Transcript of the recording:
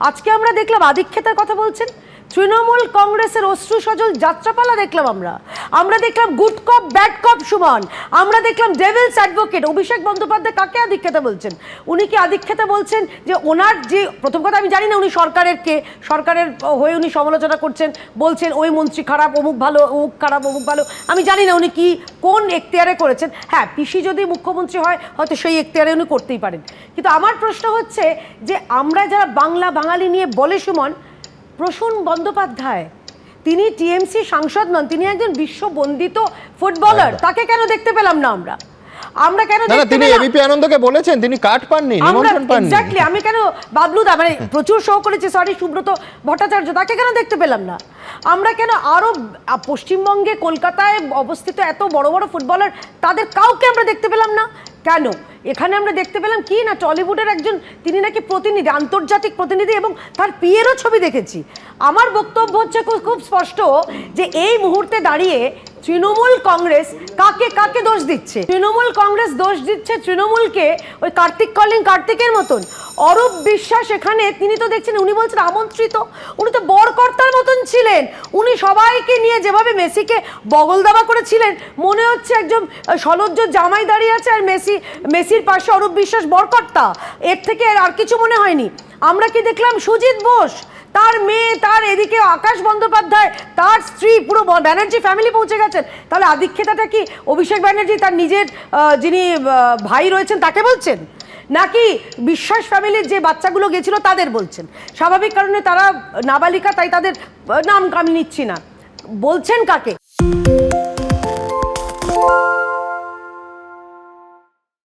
আজকে আমরা দেখলাম আদিক্ষেতার কথা বলছেন, তৃণমূল কংগ্রেসের অশ্রু সজল যাত্রাপালা দেখলাম আমরা দেখলাম গুড কপ ব্যাড কপ সুমন, আমরা দেখলাম ডেভিলস অ্যাডভোকেট। অভিষেক বন্দ্যোপাধ্যায় কাকে আদিক্ষেতা বলছেন? উনি কি আদিক্ষেতা বলছেন যে ওনার যে, প্রথম কথা আমি জানি না উনি সরকারের কে, সরকারের হয়ে উনি সমালোচনা করছেন, বলছেন ওই মন্ত্রী খারাপ, অমুক ভালো, অমুক খারাপ, অমুক ভালো, আমি জানি না উনি কি কোন এখতিয়ারে করেছেন। হ্যাঁ, পিসি যদি মুখ্যমন্ত্রী হয় হয়তো সেই এখতিয়ারে উনি করতেই পারেন, কিন্তু আমার প্রশ্ন হচ্ছে যে আমরা যারা বাংলা বাঙালি নিয়ে বলে সুমন, প্রসূন বন্দ্যোপাধ্যায় তিনি টিএমসি সাংসদ নন, তিনি একজন বিশ্ববন্দিত ফুটবলার, তাকে কেন দেখতে পেলাম না আমরা কেন দেখতে পেলাম? তিনি এবিপি আনন্দকে বলেছেন তিনি কাট পাননি, নিমন্ত্রণ পাননি। এক্স্যাক্টলি, আমি কেন বাবলুদা মানে প্রচুর শো করেছে, সরি সুব্রত ভট্টাচার্য, তাকে কেন দেখতে পেলাম না? আমরা কেন আরো পশ্চিমবঙ্গে কলকাতায় অবস্থিত এত বড় বড় ফুটবলার তাদের কাউকে আমরা দেখতে পেলাম না কেন? এখানে আমরা দেখতে পেলাম কি না, টলিউডের একজন তিনি নাকি প্রতিনিধি, আন্তর্জাতিক প্রতিনিধি, এবং তার পিয়েরও ছবি দেখেছি। আমার বক্তব্য হচ্ছে খুব স্পষ্ট যে এই মুহূর্তে দাঁড়িয়ে তৃণমূল কংগ্রেস কাকে কাকে দোষ দিচ্ছে? তৃণমূল কংগ্রেস দোষ দিচ্ছে তৃণমূলকে ওই কার্তিক কলিং কার্তিকের মতন। অরূপ বিশ্বাস এখানে তিনি তো দেখছেন, উনি বলছেন আমন্ত্রিত, উনি তো বরকর্তার মতন ছিলেন, উনি সবাইকে নিয়ে যেভাবে মেসিকে বগল দাবা করেছিলেন, মনে হচ্ছে একজন সলজ্জ জামাই দাঁড়িয়ে আছে আর মেসির পাশে অরূপ বিশ্বাস বরকর্তা, এর থেকে আর কিছু মনে হয়নি। আমরা কি দেখলাম সুজিত বোস, তার মেয়ে, তার এদিকে আকাশ বন্দ্যোপাধ্যায়, তার স্ত্রী, পুরো ব্যানার্জি ফ্যামিলি পৌঁছে গেছেন। তাহলে আদিক্ষেতাটা কি অভিষেক ব্যানার্জি তার নিজের যিনি ভাই রয়েছেন তাকে বলছেন, নাকি বিশ্বাস ফ্যামিলির যে বাচ্চাগুলো গেছিল তাদের বলছেন? স্বাভাবিক কারণে তারা নাবালিকা, তাই তাদের নাম আমি নিচ্ছি না, বলছেন কাকে?